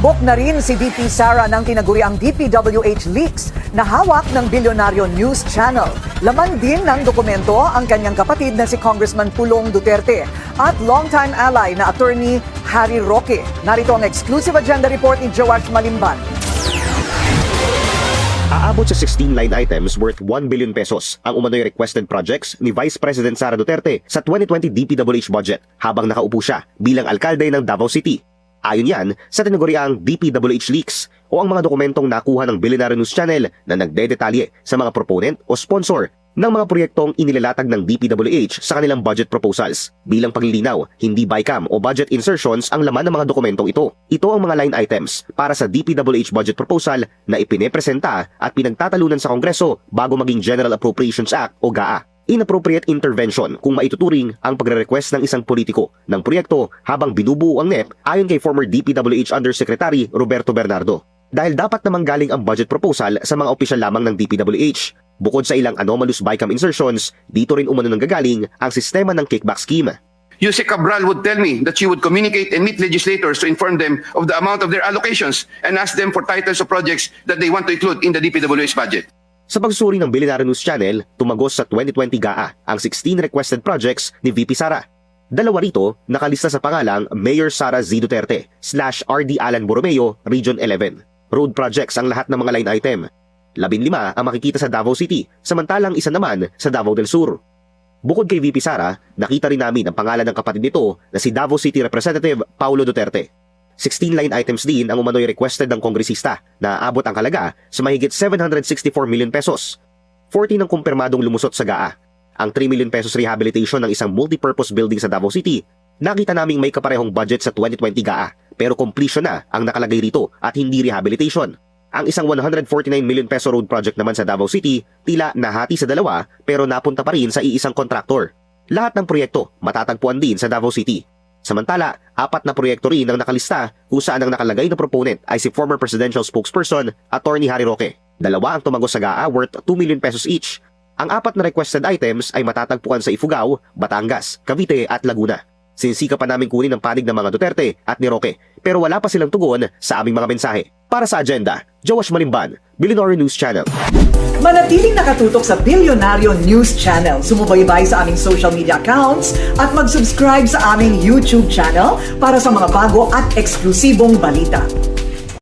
Tumbok na rin si VP Sara ng tinaguriang DPWH leaks na hawak ng Bilyonaryo News Channel. Laman din ng dokumento ang kanyang kapatid na si Congressman Pulong Duterte at longtime ally na attorney Harry Roque. Narito ang exclusive agenda report ni Joash Malimban. Aabot sa 16 line items worth 1 billion pesos ang umano'y requested projects ni Vice President Sara Duterte sa 2020 DPWH budget habang nakaupo siya bilang alkalde ng Davao City. Ayon yan sa tinaguriang DPWH leaks o ang mga dokumentong nakuha ng Bilyonaryo News Channel na nagdedetalye sa mga proponent o sponsor ng mga proyektong inilalatag ng DPWH sa kanilang budget proposals. Bilang paglilinaw, hindi BICAM o budget insertions ang laman ng mga dokumentong ito. Ito ang mga line items para sa DPWH budget proposal na ipinepresenta at pinagtatalunan sa Kongreso bago maging General Appropriations Act o GAA. Inappropriate intervention kung maituturing ang pagre-request ng isang politiko ng proyekto habang binubuo ang NEP ayon kay former DPWH Undersecretary Roberto Bernardo. Dahil dapat namang galing ang budget proposal sa mga opisyal lamang ng DPWH. Bukod sa ilang anomalous BICAM insertions, dito rin umano nanggagaling ang sistema ng kickback scheme. Yuse Cabral would tell me that she would communicate and meet legislators to inform them of the amount of their allocations and ask them for titles of projects that they want to include in the DPWH budget. Sa pagsuri ng Bilyonaryo News Channel, tumagos sa 2020 GAA ang 16 requested projects ni VP Sara. Dalawa rito nakalista sa pangalang Mayor Sara Z. Duterte /RD Alan Borromeo, Region 11. Road projects ang lahat ng mga line item. 15 ang makikita sa Davao City, samantalang isa naman sa Davao del Sur. Bukod kay VP Sara, nakita rin namin ang pangalan ng kapatid nito na si Davao City Representative Paulo Duterte. 16 line items din ang umano'y requested ng kongresista na aabot ang halaga sa mahigit 764 million pesos. 14 ang kumpirmadong lumusot sa GAA. Ang 3 million pesos rehabilitation ng isang multipurpose building sa Davao City, nakita naming may kaparehong budget sa 2020 GAA pero completion na ang nakalagay rito at hindi rehabilitation. Ang isang 149 million peso road project naman sa Davao City, tila nahati sa dalawa pero napunta pa rin sa iisang kontraktor. Lahat ng proyekto matatagpuan din sa Davao City. Samantala, 4 na proyekto rin ang nakalista kung saan ang nakalagay na proponent ay si former presidential spokesperson, Attorney Harry Roque. 2 ang tumagos sa GAA worth 2 million pesos each. Ang 4 na requested items ay matatagpuan sa Ifugao, Batangas, Cavite at Laguna. Sinisika pa namin kunin ang panig ng mga Duterte at ni Roque pero wala pa silang tugon sa aming mga mensahe. Para sa agenda, Joash Malimban, Bilyonaryo News Channel. Manatiling nakatutok sa Bilyonaryo News Channel. Sumubaybay sa aming social media accounts at mag-subscribe sa aming YouTube channel para sa mga bago at eksklusibong balita.